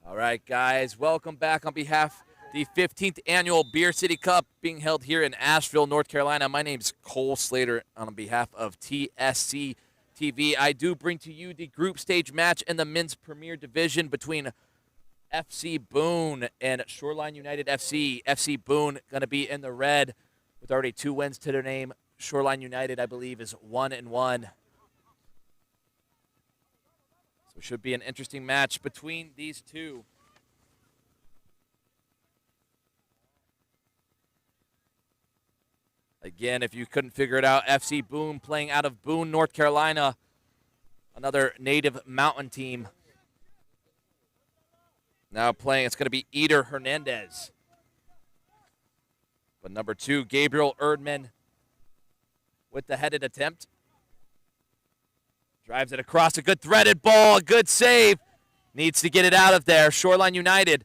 All right, guys, welcome back on behalf of the 15th annual Beer City Cup being held here in Asheville, North Carolina. My name is Cole Slater on behalf of TSC TV. I do bring to you the group stage match in the men's premier division between FC Boone and Shoreline United FC. FC Boone going to be in the red with already 2 wins to their name. Shoreline United, I believe, is 1-1. So it should be an interesting match between these two. Again, if you couldn't figure it out, FC Boone playing out of Boone, North Carolina, another native mountain team. Now playing, it's going to be Eder Hernandez. But number 2, Gabriel Erdman with the headed attempt. Drives it across, a good threaded ball, a good save. Needs to get it out of there, Shoreline United.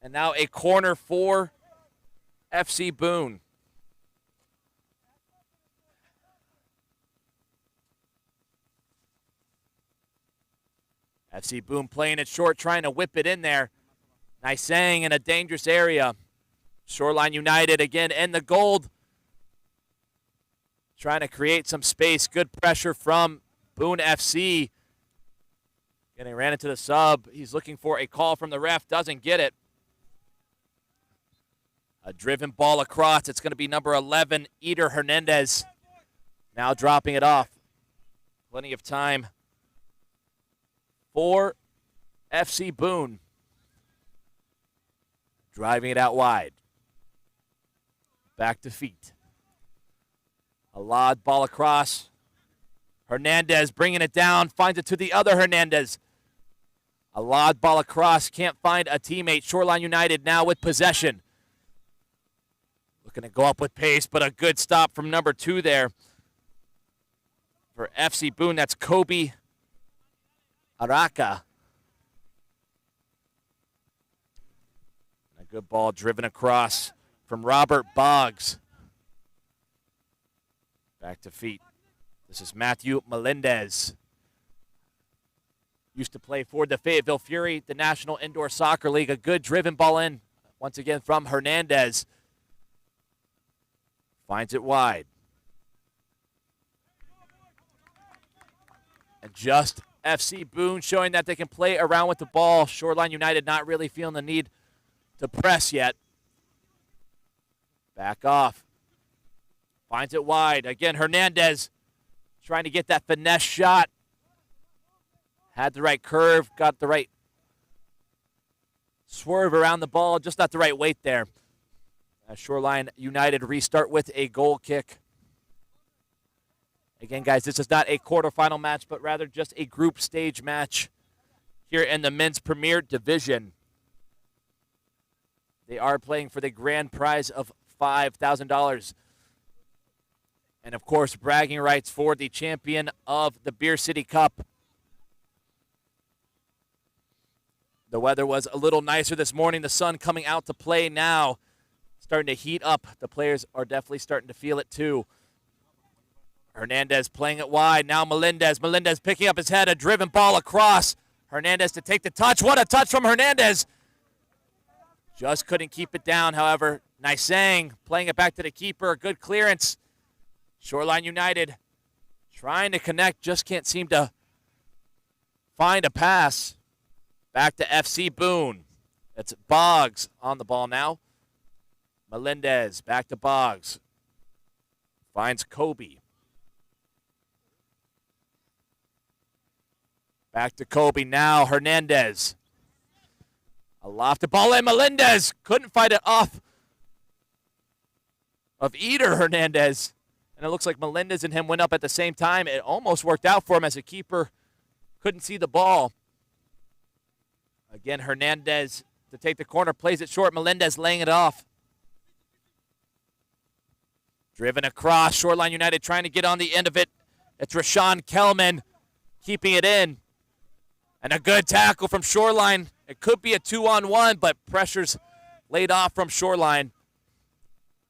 And now a corner for FC Boone. FC Boone playing it short, trying to whip it in there. Nisang in a dangerous area. Shoreline United again in the gold. Trying to create some space. Good pressure from Boone FC. Getting ran into the sub. He's looking for a call from the ref. Doesn't get it. A driven ball across. It's going to be number 11, Eder Hernandez. Now dropping it off. Plenty of time for FC Boone. Driving it out wide. Back to feet. A lob ball across. Hernandez bringing it down, finds it to the other Hernandez. A lob ball across, can't find a teammate. Shoreline United now with possession. Looking to go up with pace, but a good stop from number 2 there. For FC Boone, that's Kobe Araka. A good ball driven across from Robert Boggs. Back to feet. This is Matthew Melendez. Used to play for the Fayetteville Fury, the National Indoor Soccer League. A good driven ball in, once again from Hernandez. Finds it wide. And just FC Boone showing that they can play around with the ball. Shoreline United not really feeling the need to press yet. Back off. Finds it wide. Again, Hernandez trying to get that finesse shot. Had the right curve, got the right swerve around the ball, just not the right weight there. Shoreline United restart with a goal kick. Again, guys, this is not a quarterfinal match, but rather just a group stage match here in the men's premier division. They are playing for the grand prize of $5,000. And, of course, bragging rights for the champion of the Beer City Cup. The weather was a little nicer this morning. The sun coming out to play now. Starting to heat up. The players are definitely starting to feel it, too. Hernandez playing it wide. Now Melendez. Melendez picking up his head. A driven ball across. Hernandez to take the touch. What a touch from Hernandez. Just couldn't keep it down, however. Nisang playing it back to the keeper. Good clearance. Shoreline United trying to connect, just can't seem to find a pass. Back to FC Boone. That's Boggs on the ball now. Melendez back to Boggs. Finds Kobe. Back to Kobe now. Hernandez. A lofted ball in. Melendez couldn't fight it off of Eder Hernandez. And it looks like Melendez and him went up at the same time. It almost worked out for him as a keeper couldn't see the ball. Again, Hernandez to take the corner, plays it short. Melendez laying it off. Driven across. Shoreline United trying to get on the end of it. It's Rashawn Kelman keeping it in. And a good tackle from Shoreline. It could be a 2-on-1, but pressure's laid off from Shoreline.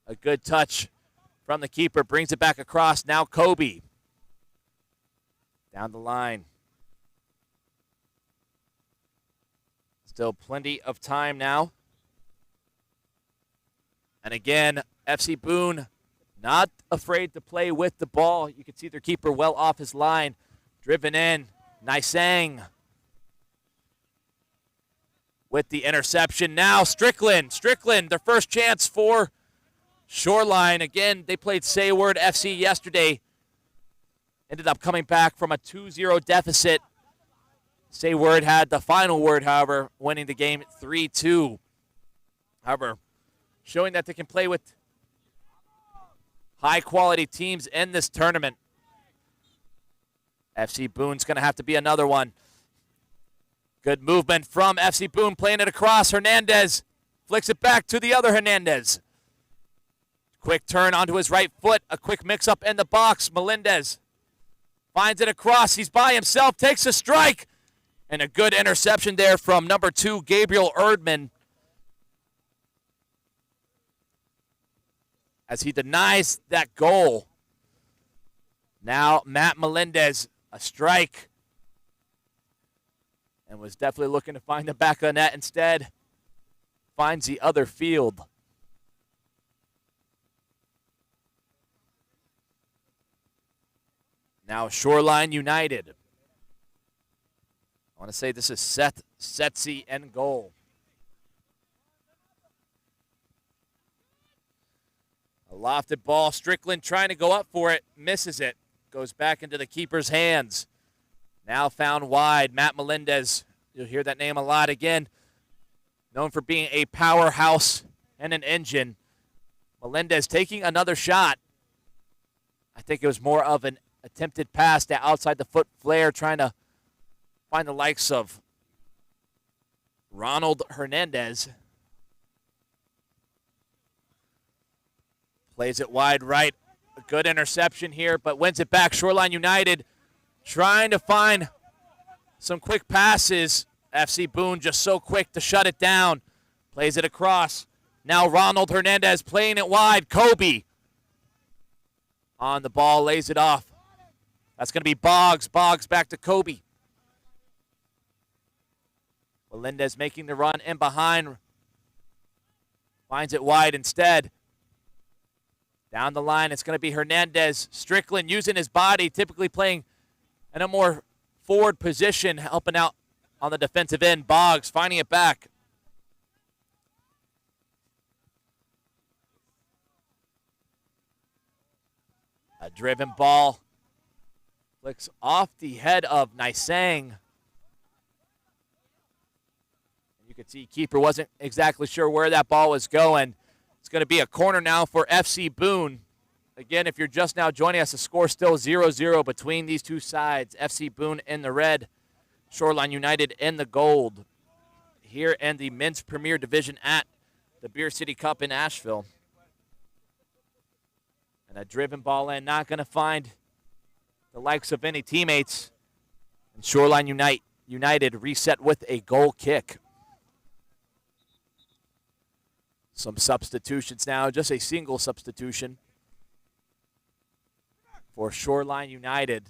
A good touch from the keeper. Brings it back across. Now Kobe. Down the line. Still plenty of time now. And again, FC Boone not afraid to play with the ball. You can see their keeper well off his line. Driven in. Nisang with the interception. Now Strickland, their first chance for Shoreline. Again, they played Sayward FC yesterday. Ended up coming back from a 2-0 deficit. Sayward had the final word, however, winning the game 3-2. However, showing that they can play with high-quality teams in this tournament. FC Boone's going to have to be another one. Good movement from FC Boone, playing it across. Hernandez flicks it back to the other Hernandez. Quick turn onto his right foot. A quick mix-up in the box. Melendez finds it across. He's by himself, takes a strike. And a good interception there from number 2, Gabriel Erdman, as he denies that goal. Now Matt Melendez, a strike. And was definitely looking to find the back of the net. Instead, finds the other field. Now Shoreline United. I want to say this is Seth Setzi in goal. A lofted ball. Strickland trying to go up for it. Misses it. Goes back into the keeper's hands. Now found wide. Matt Melendez. You'll hear that name a lot again. Known for being a powerhouse and an engine. Melendez taking another shot. I think it was more of an attempted pass to outside the foot flare, trying to find the likes of Ronald Hernandez. Plays it wide right. A good interception here, but wins it back. Shoreline United trying to find some quick passes. FC Boone just so quick to shut it down. Plays it across. Now Ronald Hernandez playing it wide. Kobe on the ball, lays it off. That's going to be Boggs. Boggs back to Kobe. Melendez making the run in behind. Finds it wide instead. Down the line, it's going to be Hernandez. Strickland using his body, typically playing in a more forward position, helping out on the defensive end. Boggs finding it back. A driven ball. Flicks off the head of Nisang. You could see keeper wasn't exactly sure where that ball was going. It's going to be a corner now for FC Boone. Again, if you're just now joining us, the score still 0-0 between these two sides. FC Boone in the red, Shoreline United in the gold. Here in the Men's Premier Division at the Beer City Cup in Asheville. And a driven ball in, not going to find the likes of any teammates. And Shoreline United reset with a goal kick. Some substitutions now, just a single substitution for Shoreline United.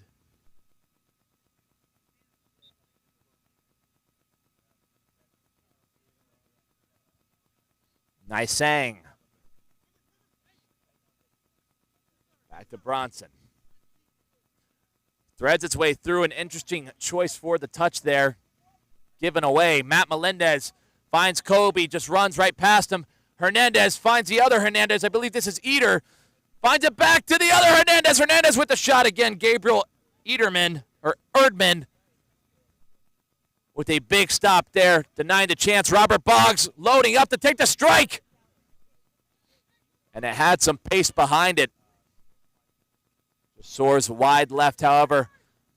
Nisang. Back to Bronson. Threads its way through. An interesting choice for the touch there. Given away. Matt Melendez finds Kobe, just runs right past him. Hernandez finds the other Hernandez. I believe this is Eder. Finds it back to the other Hernandez. Hernandez with the shot again. Gabriel Erdman with a big stop there, denying the chance. Robert Boggs loading up to take the strike. And it had some pace behind it. Soars wide left, however.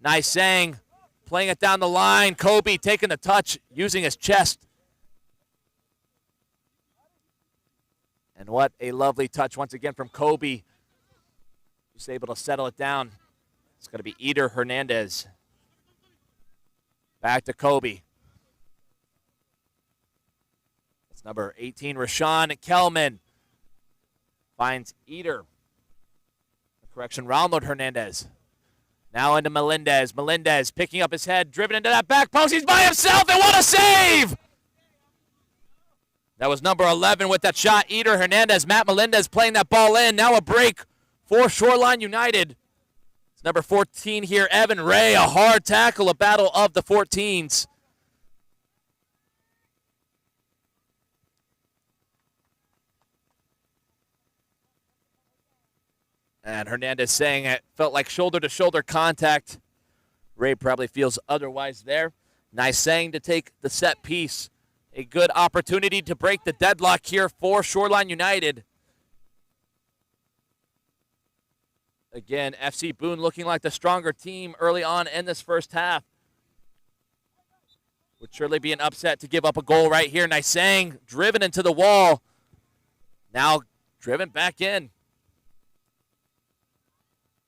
Nisang playing it down the line. Kobe taking the touch, using his chest. And what a lovely touch once again from Kobe. Just able to settle it down. It's going to be Eder Hernandez. Back to Kobe. That's number 18, Rashawn Kelman. Finds Eder. Correction, Ronald Hernandez. Now into Melendez. Melendez picking up his head, driven into that back post. He's by himself, and what a save! That was number 11 with that shot. Eder Hernandez, Matt Melendez playing that ball in. Now a break for Shoreline United. It's number 14 here, Evan Ray. A hard tackle, a battle of the 14s. And Hernandez saying it felt like shoulder-to-shoulder contact. Ray probably feels otherwise there. Nice saying to take the set piece. A good opportunity to break the deadlock here for Shoreline United. Again, FC Boone looking like the stronger team early on in this first half. Would surely be an upset to give up a goal right here. Nice saying, driven into the wall. Now driven back in.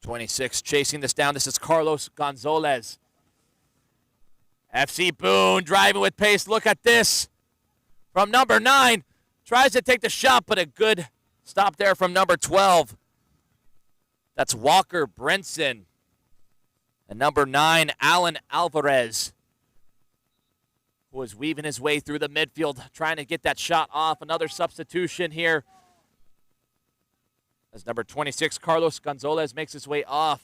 26 chasing this down. This is Carlos Gonzalez. FC Boone driving with pace. Look at this. From number 9. Tries to take the shot, but a good stop there from number 12. That's Walker Brinson. And number 9, Alan Alvarez, who was weaving his way through the midfield, trying to get that shot off. Another substitution here, as number 26, Carlos Gonzalez, makes his way off.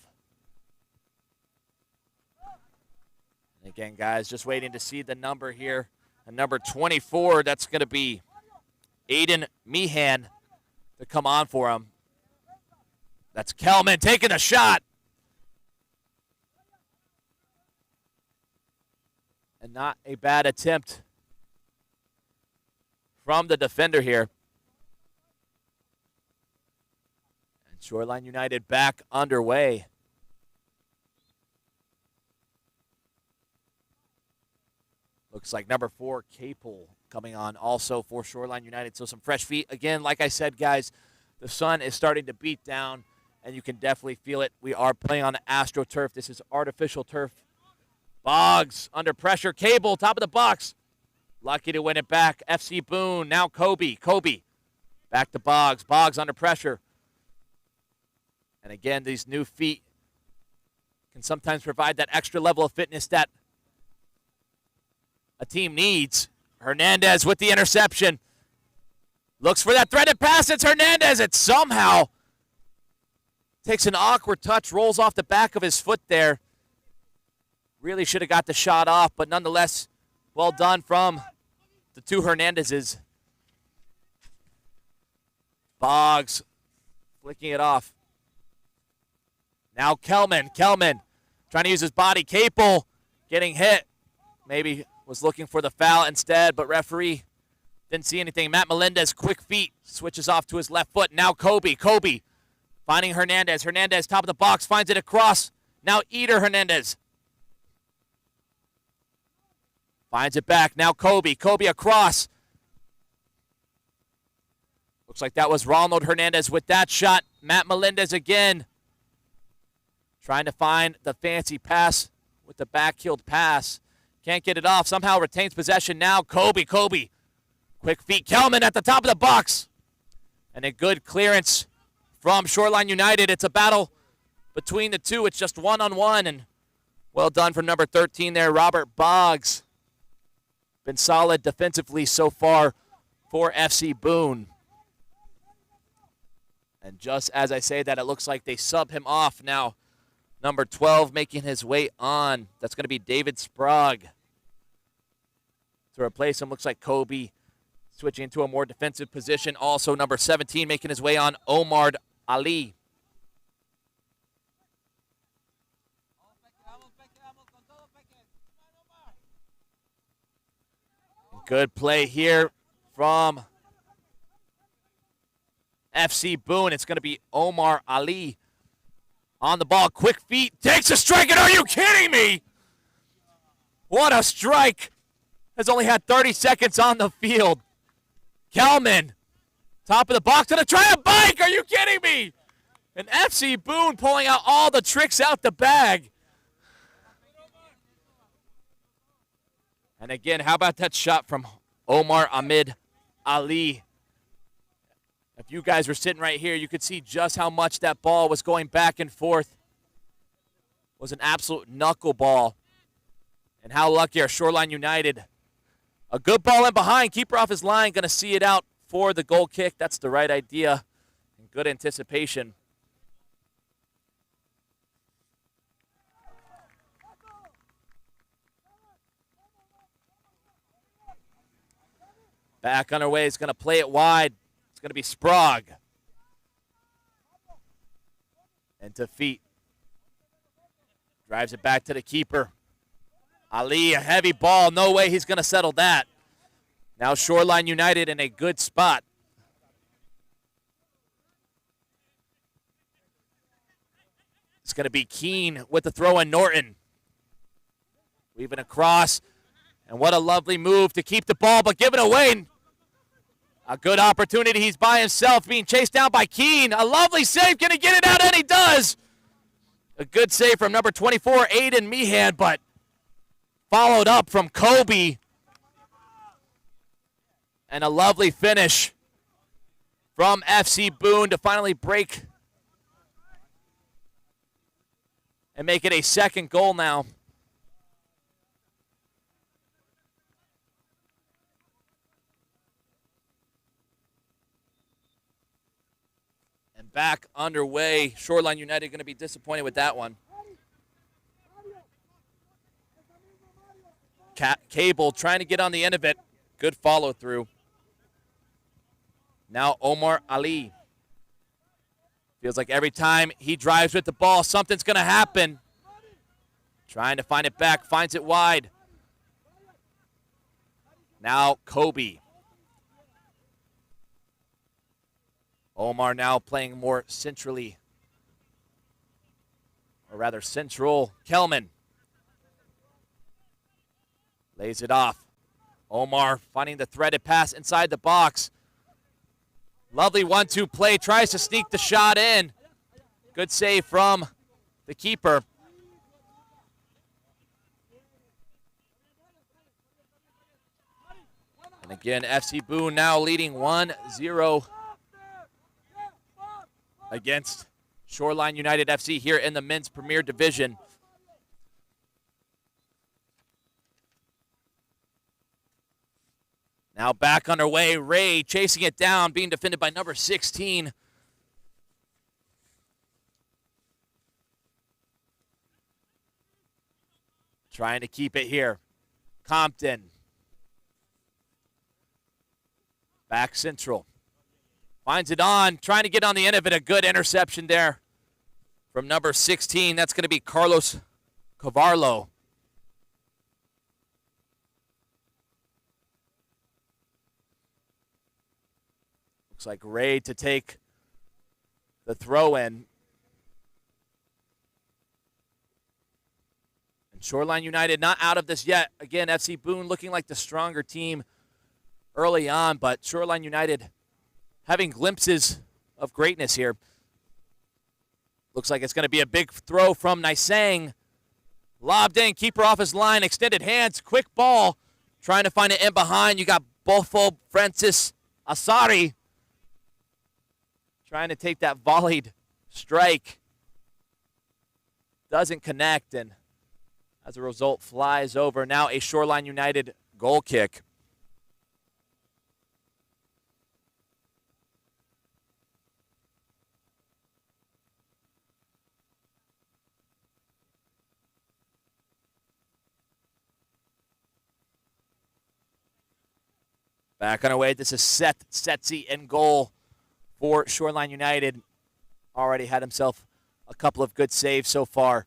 And again, guys, just waiting to see the number here. And number 24, that's going to be Aiden Meehan to come on for him. That's Kelman taking a shot. And not a bad attempt from the defender here. And Shoreline United back underway. Looks like number 4, Capel, coming on also for Shoreline United. So some fresh feet. Again, like I said, guys, the sun is starting to beat down, and you can definitely feel it. We are playing on the AstroTurf. This is artificial turf. Boggs under pressure. Cable, top of the box. Lucky to win it back. FC Boone, now Kobe. Kobe back to Boggs. Boggs under pressure. And again, these new feet can sometimes provide that extra level of fitness that a team needs. Hernandez with the interception. Looks for that threaded pass. It's Hernandez. It somehow takes an awkward touch, rolls off the back of his foot there. Really should have got the shot off, but nonetheless, well done from the two Hernandezes. Boggs flicking it off. Now Kelman. Kelman trying to use his body. Capel getting hit. Maybe was looking for the foul instead, but referee didn't see anything. Matt Melendez, quick feet, switches off to his left foot. Now Kobe. Kobe finding Hernandez. Hernandez, top of the box, finds it across. Now Eder Hernandez. Finds it back. Now Kobe. Kobe across. Looks like that was Ronald Hernandez with that shot. Matt Melendez again. Trying to find the fancy pass with the back-heeled pass. Can't get it off. Somehow retains possession now. Kobe. Kobe. Quick feet. Kelman at the top of the box. And a good clearance from Shoreline United. It's a battle between the two. It's just one-on-one. And well done from number 13 there, Robert Boggs. Been solid defensively so far for FC Boone. And just as I say that, it looks like they sub him off now. Number 12 making his way on. That's going to be David Sprague. To replace him, looks like Kobe switching into a more defensive position. Also, number 17 making his way on, Omar Ali. Good play here from FC Boone. It's going to be Omar Ali on the ball. Quick feet. Takes a strike. And are you kidding me? What a strike. Has only had 30 seconds on the field. Kelman, top of the box, going to try a bike. Are you kidding me? And FC Boone pulling out all the tricks out the bag. And again, how about that shot from Omar Ahmed Ali? If you guys were sitting right here, you could see just how much that ball was going back and forth. It was an absolute knuckleball. And how lucky are Shoreline United A good ball in behind. Keeper off his line. Going to see it out for the goal kick. That's the right idea. And good anticipation. Back on her way. He's going to play it wide. It's going to be Sprague. And to feet. Drives it back to the keeper. Ali, a heavy ball. No way he's going to settle that. Now Shoreline United in a good spot. It's going to be Keene with the throw in. Norton. Weaving across. And what a lovely move to keep the ball, but give it away. A good opportunity. He's by himself, being chased down by Keene. A lovely save. Going to get it out, and he does. A good save from number 24, Aiden Meehan, but followed up from Kobe. And a lovely finish from FC Boone to finally break and make it a second goal now. And back underway. Shoreline United going to be disappointed with that one. Cable trying to get on the end of it. Good follow through. Now Omar Ali. Feels like every time he drives with the ball, something's going to happen. Trying to find it back, finds it wide. Now Kobe. Omar now playing more centrally. Or rather central. Kelman. Lays it off. Omar finding the threaded pass inside the box. Lovely 1-2 play. Tries to sneak the shot in. Good save from the keeper. And again, FC Boone now leading 1-0 against Shoreline United FC here in the Men's Premier Division. Now back underway. Ray chasing it down, being defended by number 16. Trying to keep it here. Compton. Back central. Finds it on, trying to get on the end of it. A good interception there from number 16. That's going to be Carlos Cavarlo. Looks like Ray to take the throw in. And Shoreline United not out of this yet. Again, FC Boone looking like the stronger team early on, but Shoreline United having glimpses of greatness here. Looks like it's going to be a big throw from Nisang. Lobbed in, keeper off his line, extended hands, quick ball. Trying to find it in behind. You got Bofo Francis Asari trying to take that volleyed strike. Doesn't connect, and as a result, flies over. Now a Shoreline United goal kick. Back on our way. This is Seth Setzi in goal for Shoreline United. Already had himself a couple of good saves so far.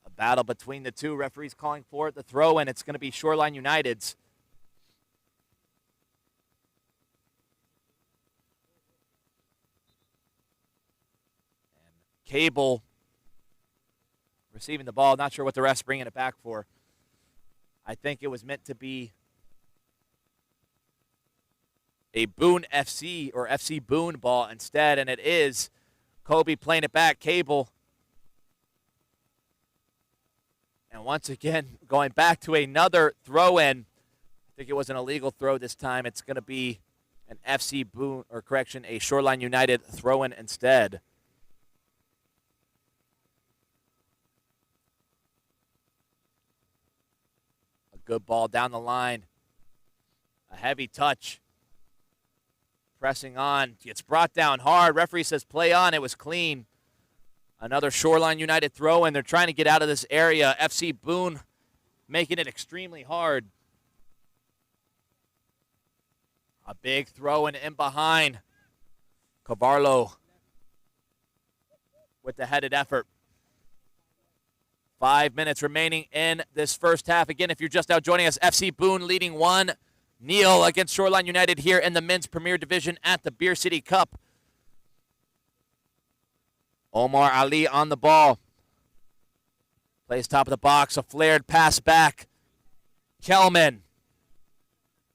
A battle between the two. Referees calling for it. The throw, and it's going to be Shoreline United's. And Cable receiving the ball. Not sure what the ref's bringing it back for. I think it was meant to be a Boone FC or FC Boone ball instead, and it is. Kobe playing it back, Cable. And once again, going back to another throw-in. I think it was an illegal throw this time. It's going to be an FC Boone, or correction, a Shoreline United throw-in instead. A good ball down the line. A heavy touch. Pressing on. Gets brought down hard. Referee says play on. It was clean. Another Shoreline United throw, and they're trying to get out of this area. FC Boone making it extremely hard. A big throw and in behind. Cavarlo with the headed effort. 5 minutes remaining in this first half. Again, if you're just now joining us, FC Boone leading 1-0 against Shoreline United here in the Men's Premier Division at the Beer City Cup. Omar Ali on the ball. Plays top of the box, a flared pass back. Kelman.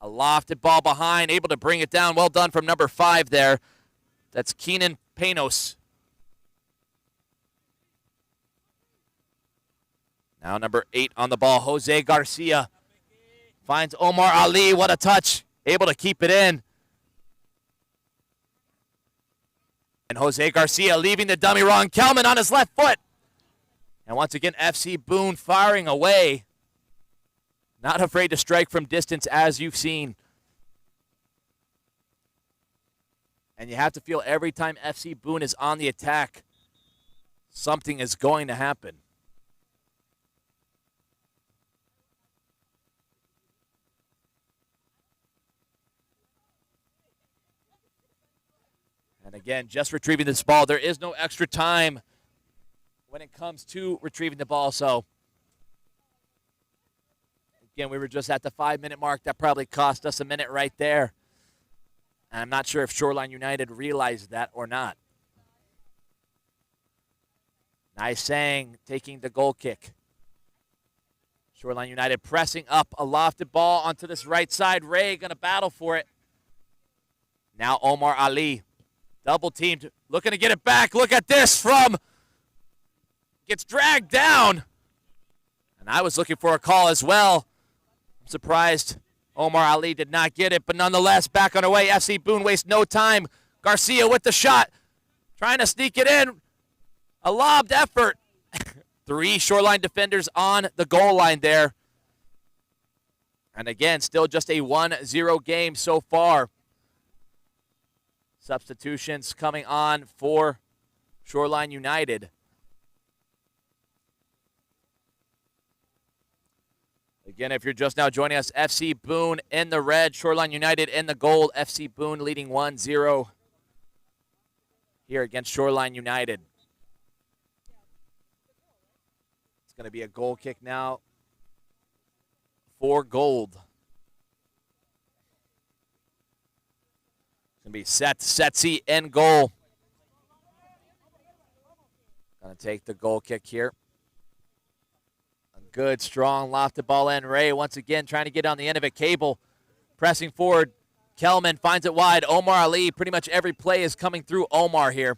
A lofted ball behind, able to bring it down. Well done from number 5 there. That's Keenan Panos. Now number 8 on the ball, Jose Garcia. Finds Omar Ali, what a touch. Able to keep it in. And Jose Garcia leaving the dummy wrong. Kelman on his left foot. And once again, FC Boone firing away. Not afraid to strike from distance, as you've seen. And you have to feel every time FC Boone is on the attack, something is going to happen. And again, just retrieving this ball. There is no extra time when it comes to retrieving the ball. So, again, we were just at the 5-minute mark. That probably cost us a minute right there. And I'm not sure if Shoreline United realized that or not. Nisang taking the goal kick. Shoreline United pressing up a lofted ball onto this right side. Ray going to battle for it. Now Omar Ali. Double teamed, looking to get it back. Look at this from, gets dragged down. And I was looking for a call as well. I'm surprised Omar Ali did not get it, but nonetheless, back on our way. FC Boone wastes no time. Garcia with the shot, trying to sneak it in. A lobbed effort. 3 Shoreline defenders on the goal line there. And again, still just a 1-0 game so far. Substitutions coming on for Shoreline United. Again, if you're just now joining us, FC Boone in the red, Shoreline United in the gold. FC Boone leading 1-0 here against Shoreline United. It's going to be a goal kick now for gold. Going to be Setsi in goal. Going to take the goal kick here. A good, strong, lofted ball in. Ray once again trying to get on the end of it. Cable pressing forward. Kelman finds it wide. Omar Ali, pretty much every play is coming through Omar here.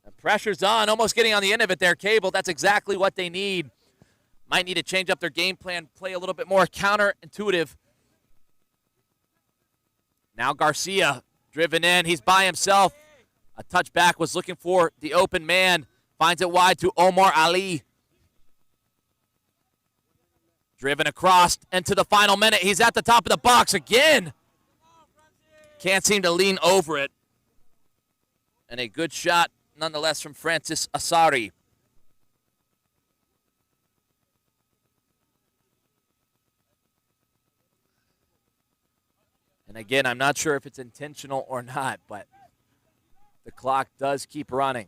And pressure's on, almost getting on the end of it there. Cable, that's exactly what they need. Might need to change up their game plan, play a little bit more counterintuitive. Now Garcia driven in. He's by himself. A touchback, was looking for the open man. Finds it wide to Omar Ali. Driven across into the final minute. He's at the top of the box again. Can't seem to lean over it. And a good shot nonetheless from Francis Asari. And again, I'm not sure if it's intentional or not, but the clock does keep running.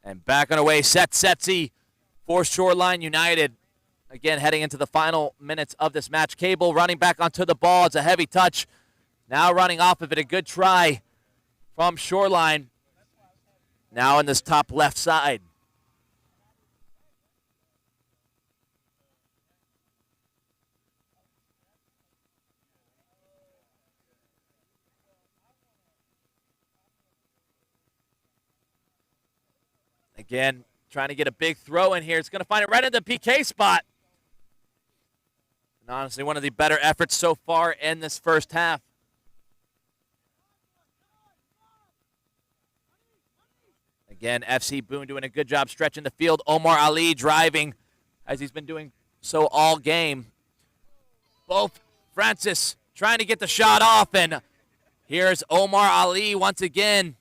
And back on away, Setsi for Shoreline United. Again, heading into the final minutes of this match. Cable running back onto the ball. It's a heavy touch. Now running off of it. A good try from Shoreline. Now in this top left side. Again, trying to get a big throw in here. It's going to find it right in the PK spot. And honestly, one of the better efforts so far in this first half. Again, FC Boone doing a good job stretching the field. Omar Ali driving as he's been doing so all game. Both Francis trying to get the shot off, and here's Omar Ali once again.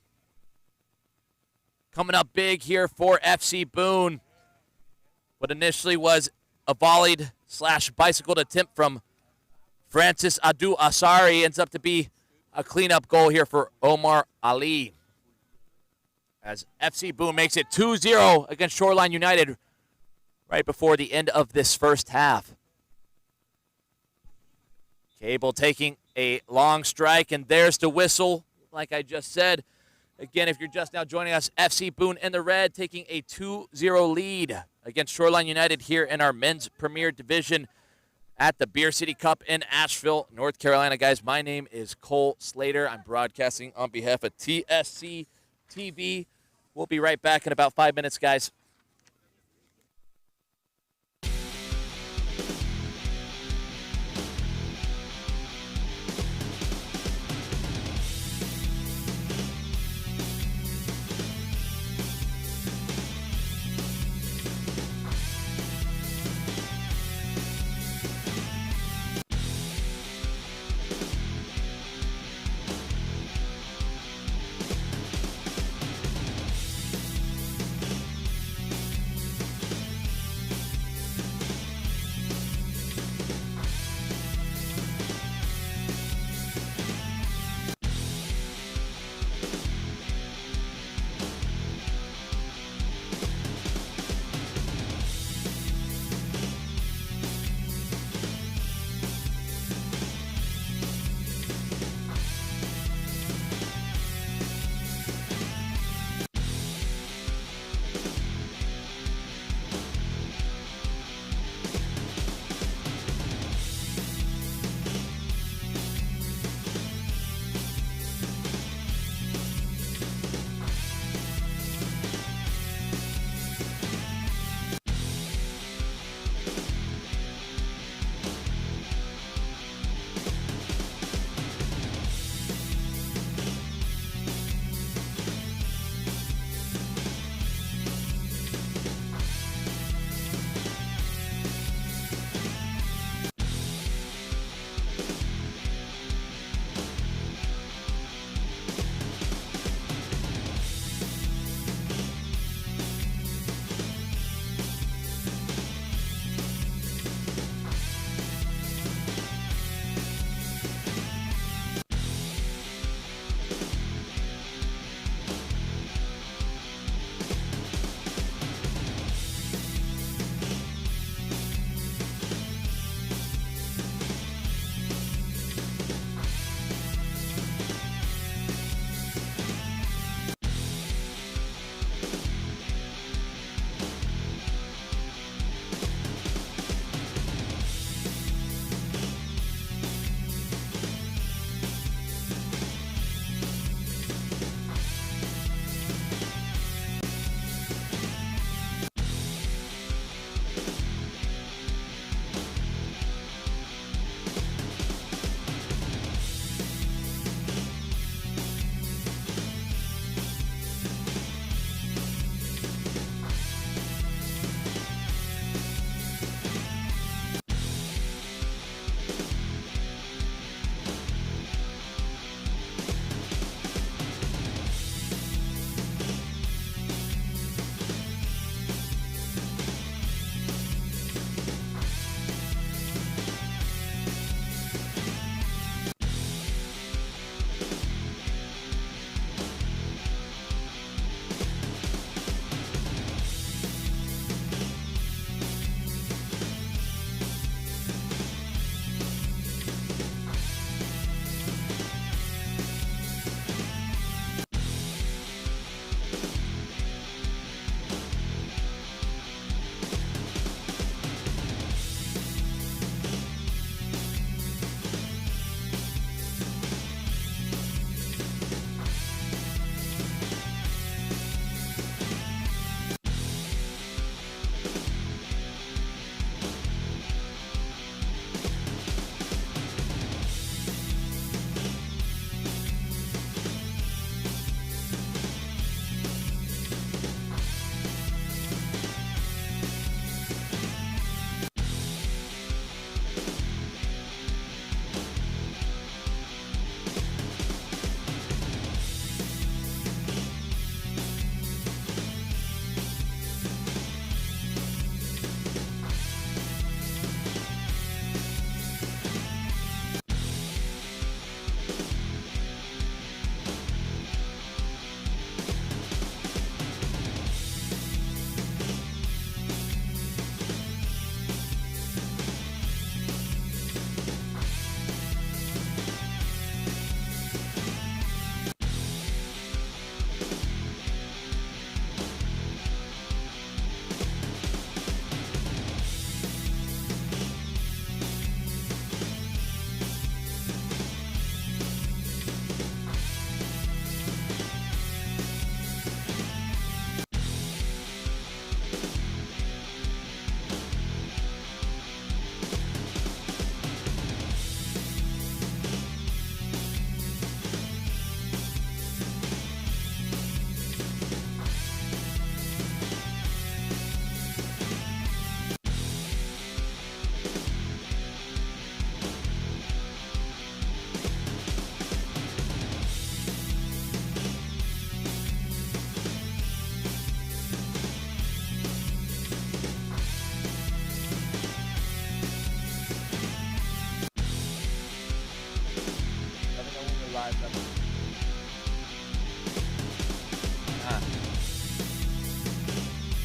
Coming up big here for FC Boone. What initially was a volleyed / bicycled attempt from Francis Adu Asari ends up to be a cleanup goal here for Omar Ali. As FC Boone makes it 2-0 against Shoreline United right before the end of this first half. Cable taking a long strike, and there's the whistle, like I just said. Again, if you're just now joining us, FC Boone in the red taking a 2-0 lead against Shoreline United here in our men's premier division at the Beer City Cup in Asheville, North Carolina. Guys, my name is Cole Slater. I'm broadcasting on behalf of TSC TV. We'll be right back in about 5 minutes, guys.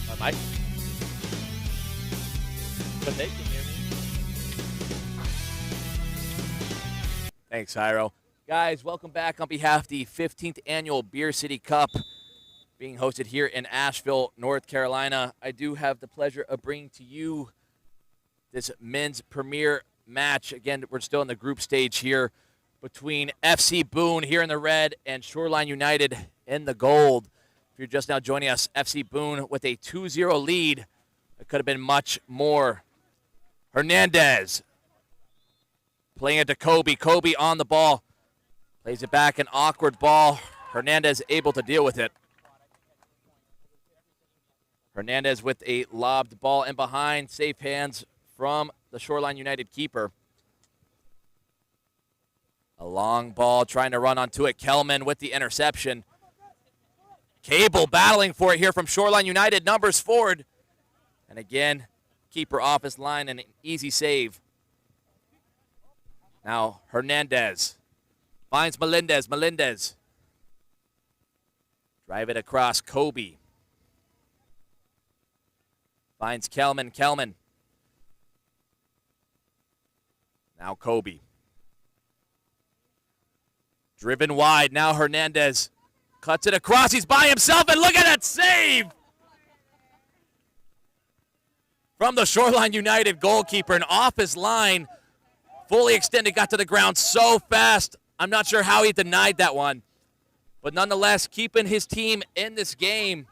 My mic? But they can hear me. Thanks, Hyro. Guys, welcome back on behalf of the 15th Annual Beer City Cup being hosted here in Asheville, North Carolina. I do have the pleasure of bringing to you this men's premier match. Again, we're still in the group stage here between FC Boone here in the red and Shoreline United in the gold. If you're just now joining us, FC Boone with a 2-0 lead. It could have been much more. Hernandez playing it to Kobe. Kobe on the ball. Plays it back, an awkward ball. Hernandez able to deal with it. Hernandez with a lobbed ball in behind. Safe hands from the Shoreline United keeper. A long ball trying to run onto it. Kelman with the interception. Cable battling for it here from Shoreline United. Numbers forward. And again, keeper off his line and an easy save. Now Hernandez finds Melendez. Melendez. Drive it across. Kobe. Finds Kelman. Kelman. Now Kobe. Driven wide. Now Hernandez cuts it across. He's by himself, and look at that save from the Shoreline United goalkeeper, and off his line. Fully extended, got to the ground so fast. I'm not sure how he denied that one. But nonetheless, keeping his team in this game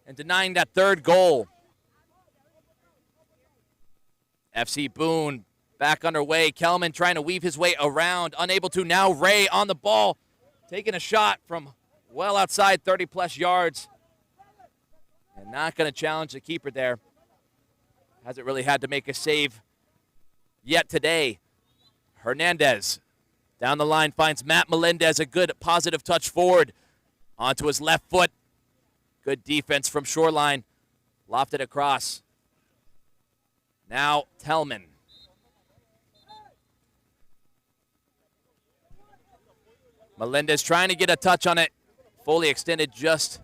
and denying that third goal. FC Boone back underway. Kelman trying to weave his way around. Unable to. Now Ray on the ball. Taking a shot from well outside 30-plus yards. And not going to challenge the keeper there. Hasn't really had to make a save yet today. Hernandez down the line finds Matt Melendez. A good positive touch forward onto his left foot. Good defense from Shoreline. Lofted across. Now Tellman. Melendez trying to get a touch on it. Fully extended, just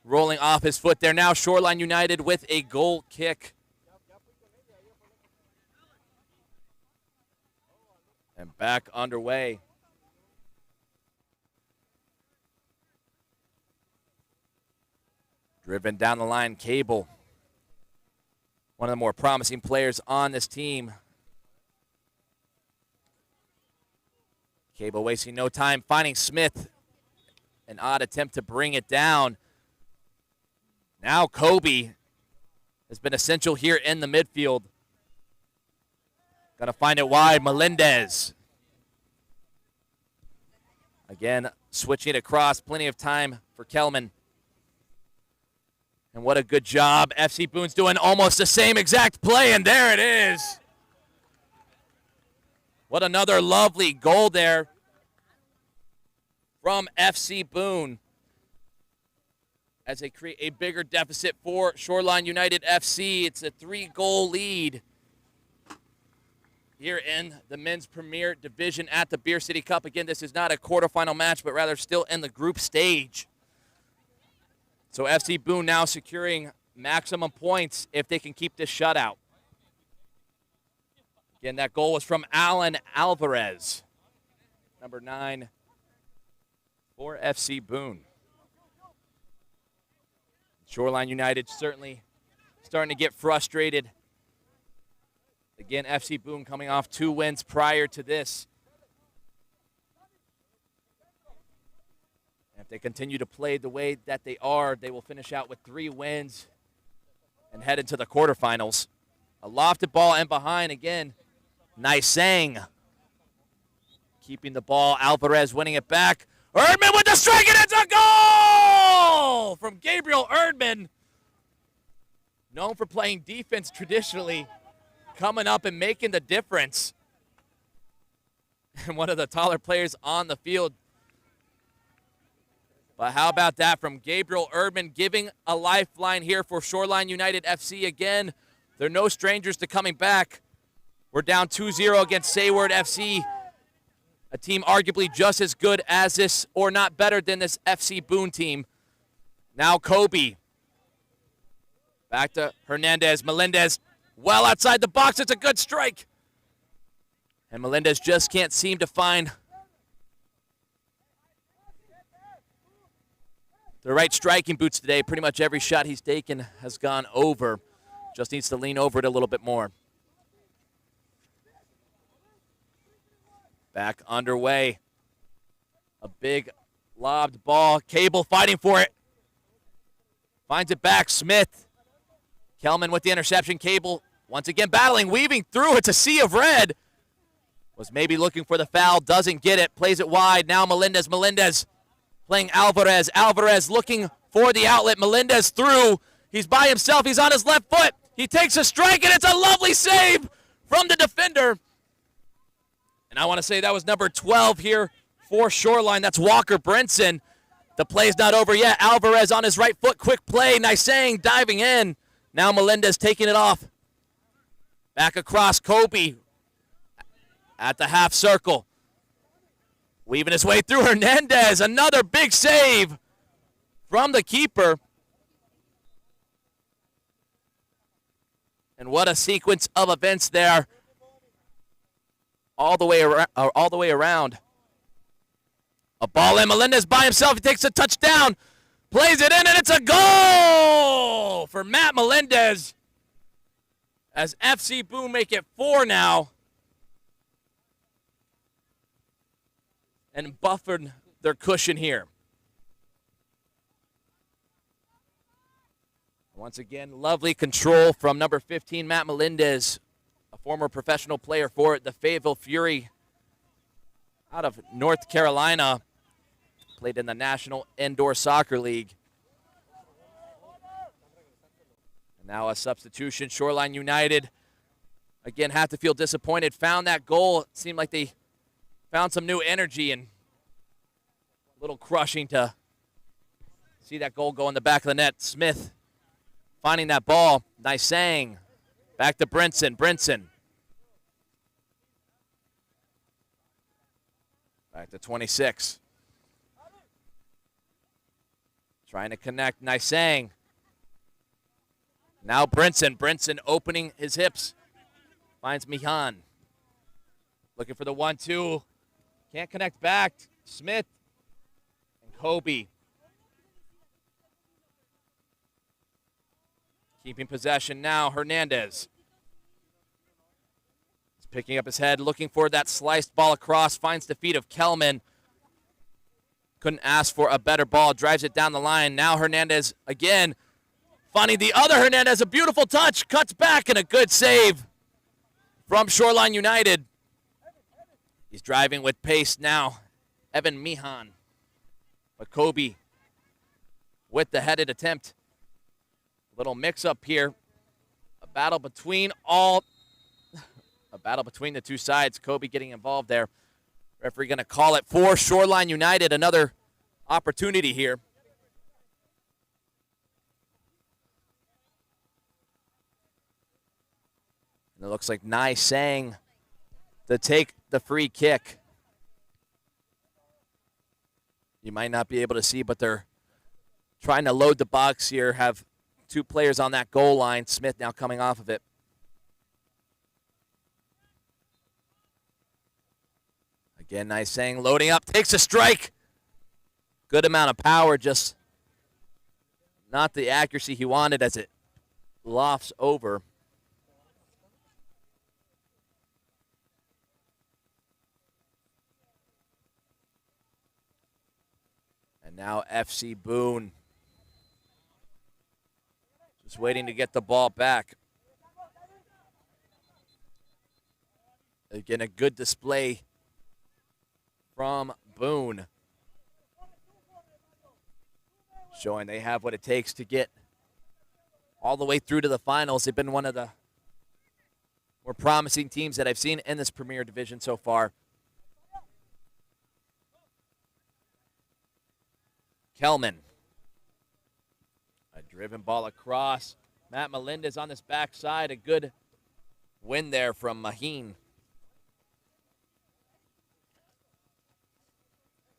rolling off his foot there. Now Shoreline United with a goal kick. And back underway. Driven down the line, Cable. One of the more promising players on this team. Cable wasting no time, finding Smith. An odd attempt to bring it down. Now Kobe has been essential here in the midfield. Got to find it wide. Melendez. Again, switching it across. Plenty of time for Kelman. And what a good job. FC Boone's doing almost the same exact play, and there it is. What another lovely goal there from FC Boone as they create a bigger deficit for Shoreline United FC. It's a 3-goal lead here in the men's premier division at the Beer City Cup. Again, this is not a quarterfinal match, but rather still in the group stage. So FC Boone now securing maximum points if they can keep this shutout. Again, that goal was from Alan Alvarez, number 9 for FC Boone. Shoreline United certainly starting to get frustrated. Again, FC Boone coming off 2 wins prior to this. And if they continue to play the way that they are, they will finish out with 3 wins and head into the quarterfinals. A lofted ball and behind again. Nisang keeping the ball. Alvarez winning it back. Erdman with the strike, and it's a goal from Gabriel Erdman. Known for playing defense traditionally, coming up and making the difference. And one of the taller players on the field. But how about that from Gabriel Erdman, giving a lifeline here for Shoreline United FC. Again, they're no strangers to coming back. We're down 2-0 against Sayward FC. a team arguably just as good as this, or not better than this FC Boone team. Now Kobe. Back to Hernandez. Melendez well outside the box. It's a good strike. And Melendez just can't seem to find the right striking boots today. Pretty much every shot he's taken has gone over. Just needs to lean over it a little bit more. Back underway. A big lobbed ball. Cable fighting for it. Finds it back. Smith. Kelman with the interception. Cable once again battling, weaving through. It's a sea of red. Was maybe looking for the foul. Doesn't get it. Plays it wide. Now Melendez. Melendez playing Alvarez. Alvarez looking for the outlet. Melendez through. He's by himself. He's on his left foot. He takes a strike, and it's a lovely save from the defender. And I want to say that was number 12 here for Shoreline. That's Walker Brinson. The play's not over yet. Alvarez on his right foot. Quick play. Nisang diving in. Now Melendez taking it off. Back across. Kobe at the half circle. Weaving his way through. Hernandez. Another big save from the keeper. And what a sequence of events there. All the way around. A ball in. Melendez by himself. He takes a touchdown. Plays it in, and it's a goal for Matt Melendez. As FC Boone make it 4 now. And buffered their cushion here. Once again, lovely control from number 15, Matt Melendez, a former professional player for the Fayetteville Fury out of North Carolina. Played in the National Indoor Soccer League. And now a substitution. Shoreline United, again, have to feel disappointed. Found that goal. It seemed like they found some new energy, and a little crushing to see that goal go in the back of the net. Smith finding that ball. Nisang. Back to Brinson. Brinson. Back to 26. Trying to connect. Nisang. Now Brinson. Brinson opening his hips. Finds Mihan. Looking for the 1-2. Can't connect back. Smith and Kobe. Keeping possession now, Hernandez. He's picking up his head, looking for that sliced ball across. Finds the feet of Kelman. Couldn't ask for a better ball. Drives it down the line. Now Hernandez again. Finding the other Hernandez. A beautiful touch. Cuts back and a good save from Shoreline United. He's driving with pace now. Evan Mihan. But Kobe with the headed attempt. Little mix-up here. A battle between the two sides. Kobe getting involved there. Referee going to call it for Shoreline United. Another opportunity here. And it looks like Nisang to take the free kick. You might not be able to see, but they're trying to load the box here. Have 2 players on that goal line. Smith now coming off of it. Again, Nisang loading up. Takes a strike. Good amount of power, just not the accuracy he wanted as it lofts over. And now FC Boone. Just waiting to get the ball back. Again, a good display from Boone. Showing they have what it takes to get all the way through to the finals. They've been one of the more promising teams that I've seen in this Premier Division so far. Kelman. A driven ball across. Matt Melendez on this backside. A good win there from Maheen.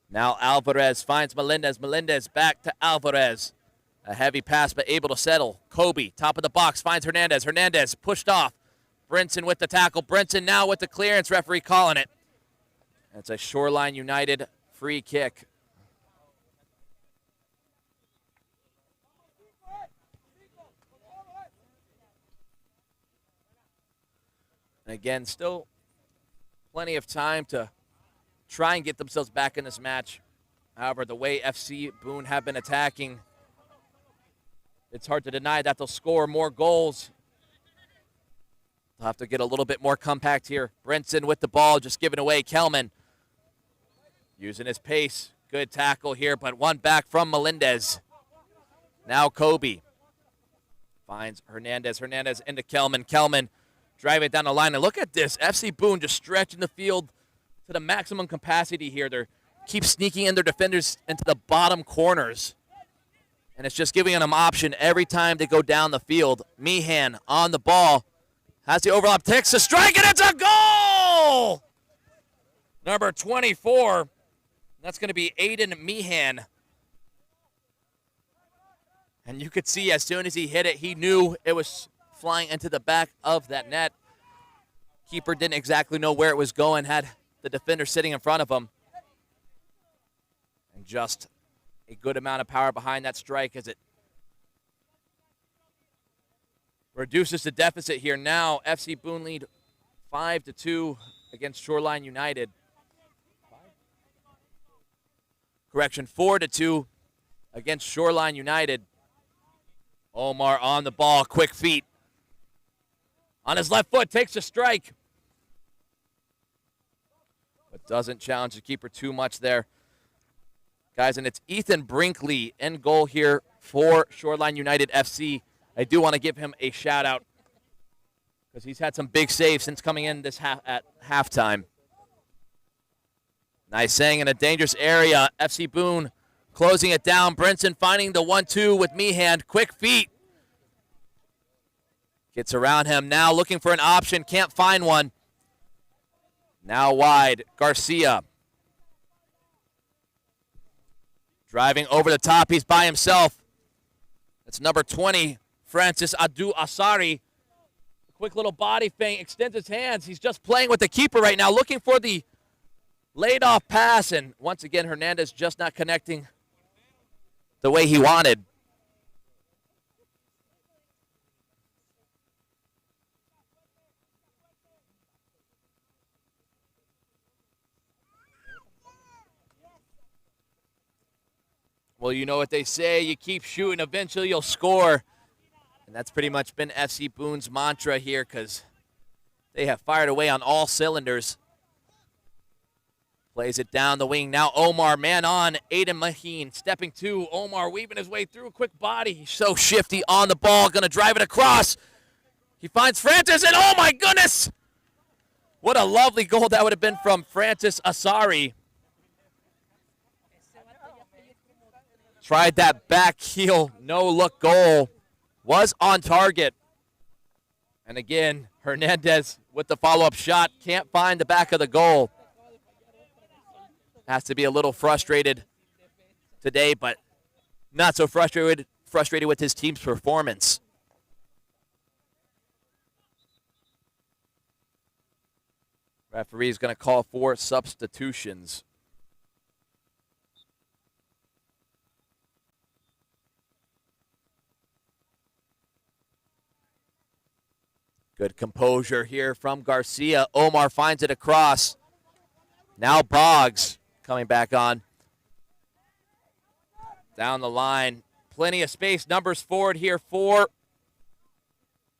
Now Alvarez finds Melendez. Melendez back to Alvarez. A heavy pass, but able to settle. Kobe, top of the box, finds Hernandez. Hernandez pushed off. Brinson with the tackle. Brinson now with the clearance. Referee calling it. It's a Shoreline United free kick. And again, still plenty of time to try and get themselves back in this match. However, the way FC Boone have been attacking, it's hard to deny that they'll score more goals. They'll have to get a little bit more compact here. Brinson with the ball, just giving away. Kelman using his pace. Good tackle here, but one back from Melendez. Now Kobe finds Hernandez. Hernandez into Kelman. Kelman driving it down the line. And look at this. FC Boone just stretching the field to the maximum capacity here. They keep sneaking in their defenders into the bottom corners. And it's just giving them option every time they go down the field. Meehan on the ball. Has the overlap, takes a strike, and it's a goal! Number 24. That's going to be Aiden Meehan. And you could see as soon as he hit it, he knew it was flying into the back of that net. Keeper didn't exactly know where it was going, had the defender sitting in front of him. And just a good amount of power behind that strike as it reduces the deficit here. Now FC Boone lead 5-2 against Shoreline United. Correction, 4-2 against Shoreline United. Omar on the ball, quick feet. On his left foot, takes a strike. But doesn't challenge the keeper too much there. Guys, and it's Ethan Brinkley in goal here for Shoreline United FC. I do want to give him a shout-out because he's had some big saves since coming in this at halftime. Nice saying in a dangerous area. FC Boone closing it down. Brinson finding the 1-2 with Meehan. Quick feet. Gets around him now looking for an option. Can't find one. Now wide. Garcia. Driving over the top. He's by himself. That's number 20, Francis Adu Asari. Quick little body feint. Extends his hands. He's just playing with the keeper right now. Looking for the laid off pass. And once again, Hernandez just not connecting the way he wanted. Well, you know what they say. You keep shooting, eventually you'll score. And that's pretty much been FC Boone's mantra here because they have fired away on all cylinders. Plays it down the wing. Now Omar, man on. Aiden Maheen stepping to. Omar weaving his way through. Quick body. He's so shifty on the ball. Going to drive it across. He finds Francis, and oh my goodness! What a lovely goal that would have been from Francis Asari. Tried that back heel, no-look goal. Was on target. And again, Hernandez with the follow-up shot. Can't find the back of the goal. Has to be a little frustrated today, but not so frustrated with his team's performance. Referee is going to call for substitutions. Good composure here from Garcia. Omar finds it across. Now Boggs coming back on. Down the line. Plenty of space. Numbers forward here for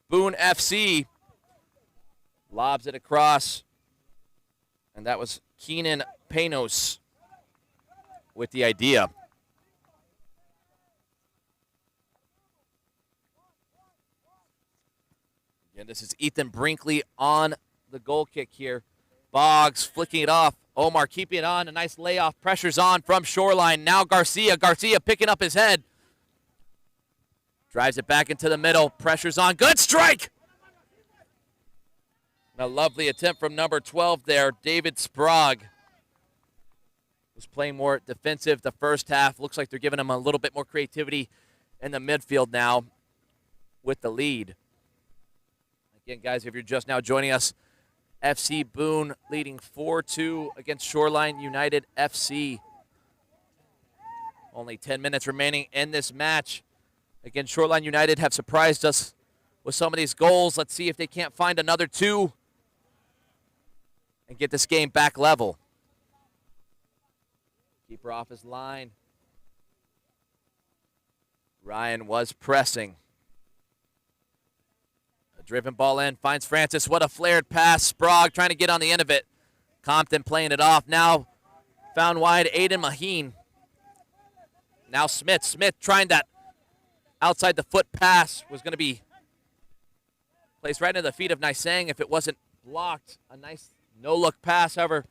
Boone FC. Lobs it across. And that was Keenan Panos with the idea. Again, this is Ethan Brinkley on the goal kick here. Boggs flicking it off. Omar keeping it on. A nice layoff. Pressure's on from Shoreline. Now Garcia. Garcia picking up his head. Drives it back into the middle. Pressure's on. Good strike! A lovely attempt from number 12 there, David Sprague. was playing more defensive the first half. Looks like they're giving him a little bit more creativity in the midfield now with the lead. Again, guys, if you're just now joining us, FC Boone leading 4-2 against Shoreline United FC. Only 10 minutes remaining in this match. Again, Shoreline United have surprised us with some of these goals. Let's see if they can't find another two and get this game back level. Keeper off his line. Ryan was pressing. A driven ball in, finds Francis. What a flared pass. Sprague trying to get on the end of it. Compton playing it off. Now found wide, Aiden Maheen. Now Smith. Smith trying that outside the foot pass. Was going to be placed right into the feet of Nisang if it wasn't blocked. A nice no-look pass, however,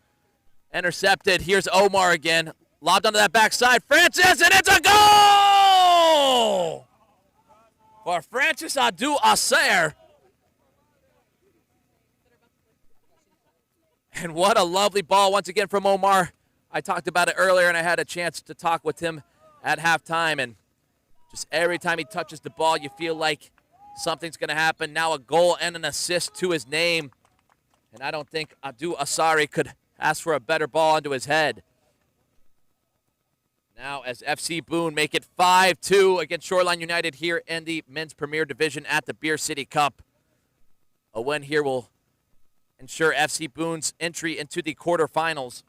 intercepted. Here's Omar again. Lobbed onto that backside. Francis, and it's a goal for Francis Adu Aser. And what a lovely ball once again from Omar. I talked about it earlier, and I had a chance to talk with him at halftime. And just every time he touches the ball, you feel like something's going to happen. Now a goal and an assist to his name. And I don't think Adu Asari could ask for a better ball into his head. Now as FC Boone make it 5-2 against Shoreline United here in the Men's Premier Division at the Beer City Cup. A win here will ensure FC Boone's entry into the quarterfinals.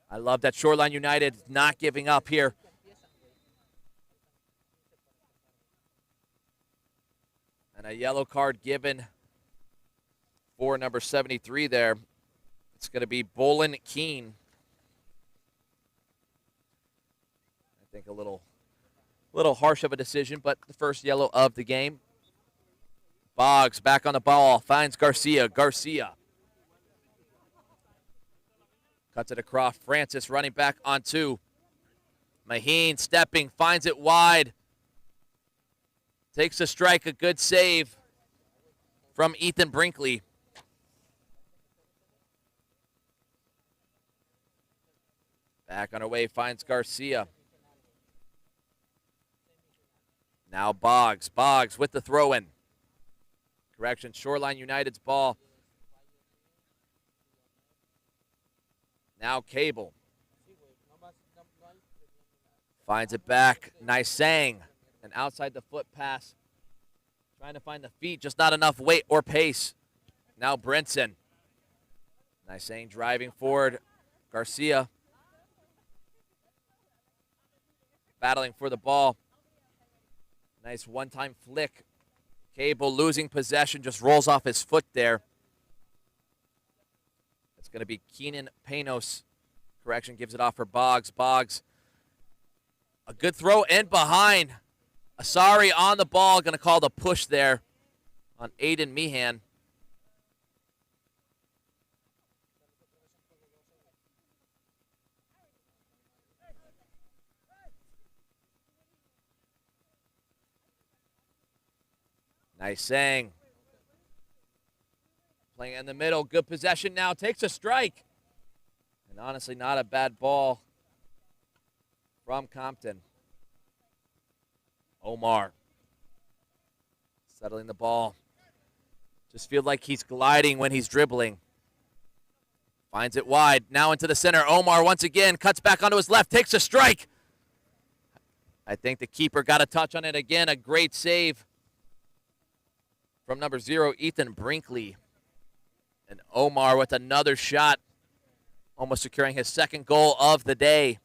I love that Shoreline United not giving up here. And a yellow card given for number 73 there. It's going to be Bolin Keene. I think a little harsh of a decision, but the first yellow of the game. Boggs back on the ball, finds Garcia. Garcia cuts it across. Francis running back on two. Maheen stepping, finds it wide. Takes a strike, a good save from Ethan Brinkley. Back on her way, finds Garcia. Now Boggs. Boggs with the throw-in. Correction, Shoreline United's ball. Now Cable. Finds it back. Nisang. An outside the foot pass. Trying to find the feet, just not enough weight or pace. Now Brinson. Nisang driving forward. Garcia battling for the ball. Nice one-time flick. Cable losing possession, just rolls off his foot there. It's going to be Keenan Panos. Correction, gives it off for Boggs. Boggs, a good throw in behind. Asari on the ball, going to call the push there on Aiden Meehan. Nisang playing in the middle. Good possession now. Takes a strike. And honestly, not a bad ball from Compton. Omar settling the ball. Just feel like he's gliding when he's dribbling. Finds it wide. Now into the center. Omar once again cuts back onto his left. Takes a strike. I think the keeper got a touch on it again. A great save from number 0, Ethan Brinkley. And Omar with another shot, almost securing his second goal of the day.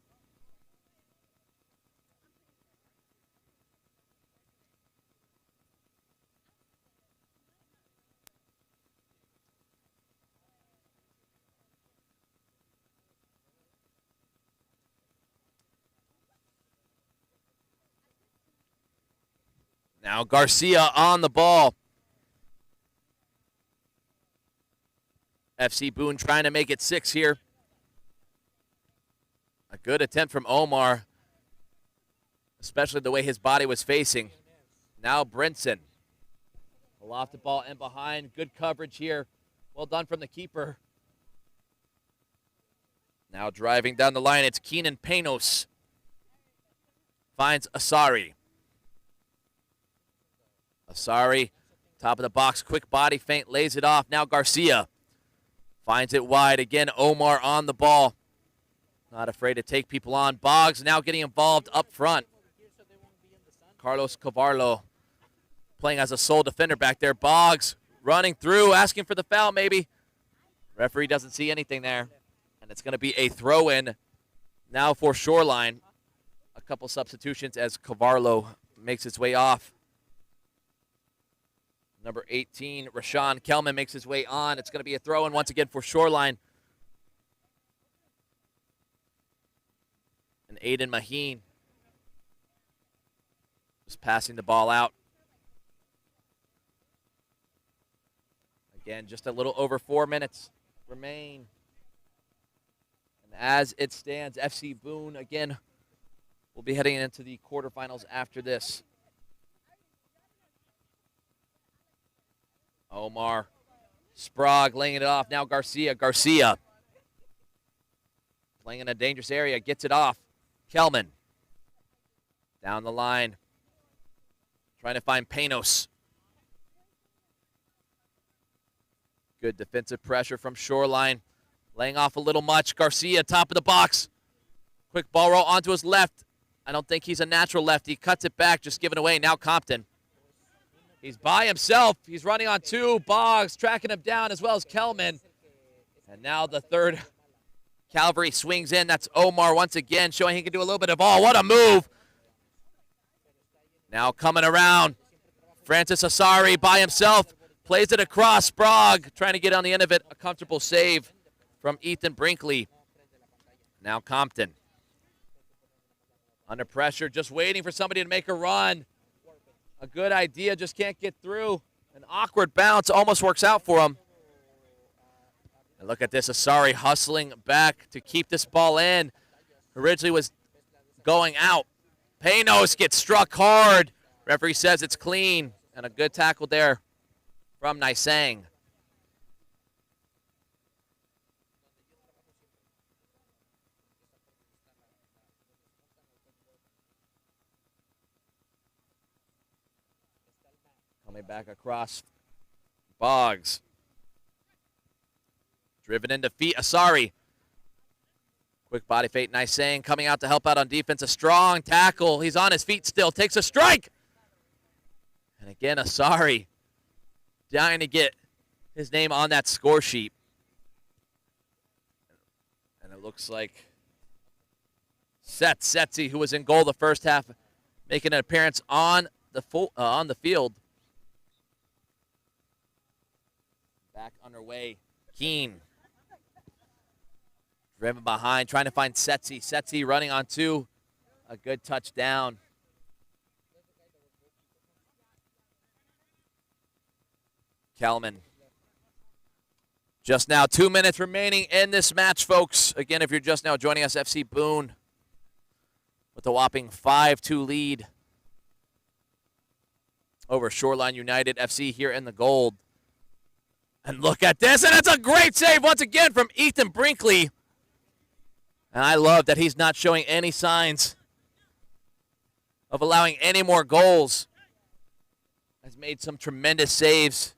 Now Garcia on the ball. FC Boone trying to make it 6 here. A good attempt from Omar, especially the way his body was facing. Now Brinson. Pull off the ball and behind. Good coverage here. Well done from the keeper. Now driving down the line, it's Keenan Panos. Finds Asari. Asari, top of the box, quick body feint, lays it off. Now Garcia finds it wide. Again, Omar on the ball. Not afraid to take people on. Boggs now getting involved up front. Carlos Cavarlo playing as a sole defender back there. Boggs running through, asking for the foul maybe. Referee doesn't see anything there. And it's going to be a throw-in now for Shoreline. A couple substitutions as Cavarlo makes his way off. Number 18, Rashawn Kelman makes his way on. It's going to be a throw-in once again for Shoreline. And Aiden Maheen just passing the ball out. Again, just a little over 4 minutes remain. And as it stands, FC Boone, again, will be heading into the quarterfinals after this. Omar Sprague laying it off. Now Garcia. Garcia playing in a dangerous area. Gets it off. Kelman down the line. Trying to find Panos. Good defensive pressure from Shoreline. Laying off a little much. Garcia, top of the box. Quick ball roll onto his left. I don't think he's a natural lefty. Cuts it back, just giving away. Now Compton. He's by himself. He's running on two. Boggs tracking him down as well as Kelman. And now the third Calvary swings in. That's Omar once again, showing he can do a little bit of all. What a move. Now coming around. Francis Asari by himself. Plays it across. Sprague trying to get on the end of it. A comfortable save from Ethan Brinkley. Now Compton. Under pressure, just waiting for somebody to make a run. A good idea, just can't get through. An awkward bounce almost works out for him. And look at this, Asari hustling back to keep this ball in. Originally was going out. Panos gets struck hard. Referee says it's clean. And a good tackle there from Nisang. Coming back across. Boggs. Driven into feet. Asari. Quick body feint. Nisang coming out to help out on defense. A strong tackle. He's on his feet still. Takes a strike. And again, Asari dying to get his name on that score sheet. And it looks like Seth Setzi, who was in goal the first half, making an appearance on the field. Back underway. Keene. Driven behind, trying to find Setzi. Setzi running on two. A good touchdown. Kelman. Just now, 2 minutes remaining in this match, folks. Again, if you're just now joining us, FC Boone with a whopping 5-2 lead over Shoreline United FC here in the gold. And look at this, and it's a great save once again from Ethan Brinkley. And I love that he's not showing any signs of allowing any more goals. Has made some tremendous saves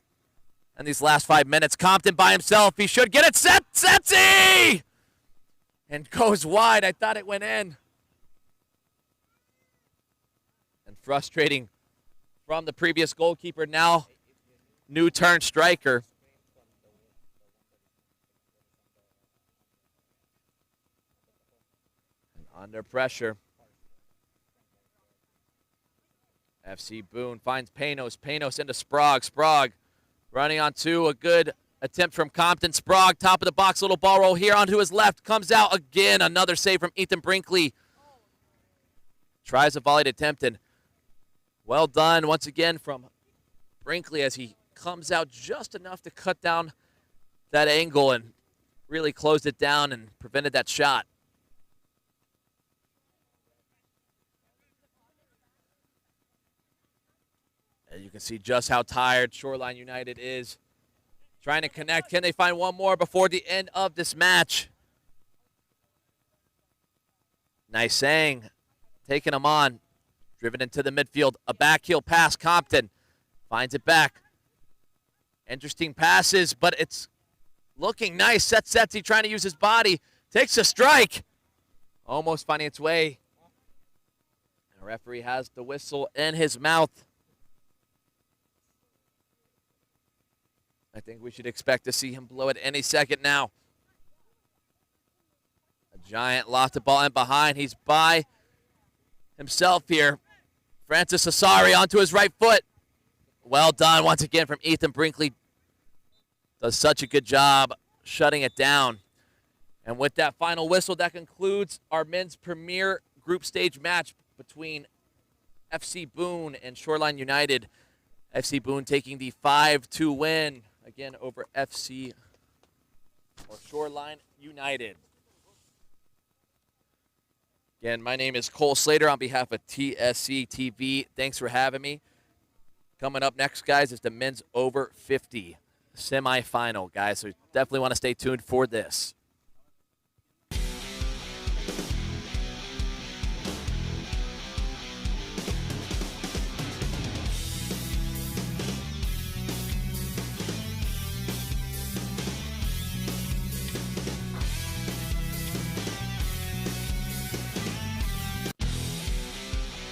in these last 5 minutes. Compton by himself. He should get it. Setzi! And goes wide. I thought it went in. And frustrating from the previous goalkeeper. Now, new turn striker. Under pressure. FC Boone finds Panos. Panos into Sprague. Sprague running on two. A good attempt from Compton. Sprague, top of the box. Little ball roll here onto his left. Comes out again. Another save from Ethan Brinkley. Tries a volleyed attempt. And well done once again from Brinkley as he comes out just enough to cut down that angle and really closed it down and prevented that shot. And you can see just how tired Shoreline United is. Trying to connect. Can they find one more before the end of this match? Nisang taking him on. Driven into the midfield. A back heel pass. Compton finds it back. Interesting passes, but it's looking nice. Setzi trying to use his body. Takes a strike. Almost finding its way. The referee has the whistle in his mouth. I think we should expect to see him blow it any second now. A giant lost the ball in behind. He's by himself here. Francis Asari onto his right foot. Well done once again from Ethan Brinkley. Does such a good job shutting it down. And with that final whistle, that concludes our men's premier group stage match between FC Boone and Shoreline United. FC Boone taking the 5-2 win again over FC or Shoreline United. Again, my name is Cole Slater on behalf of TSC TV. Thanks for having me. Coming up next, guys, is the men's over 50 semifinal, guys. So definitely want to stay tuned for this.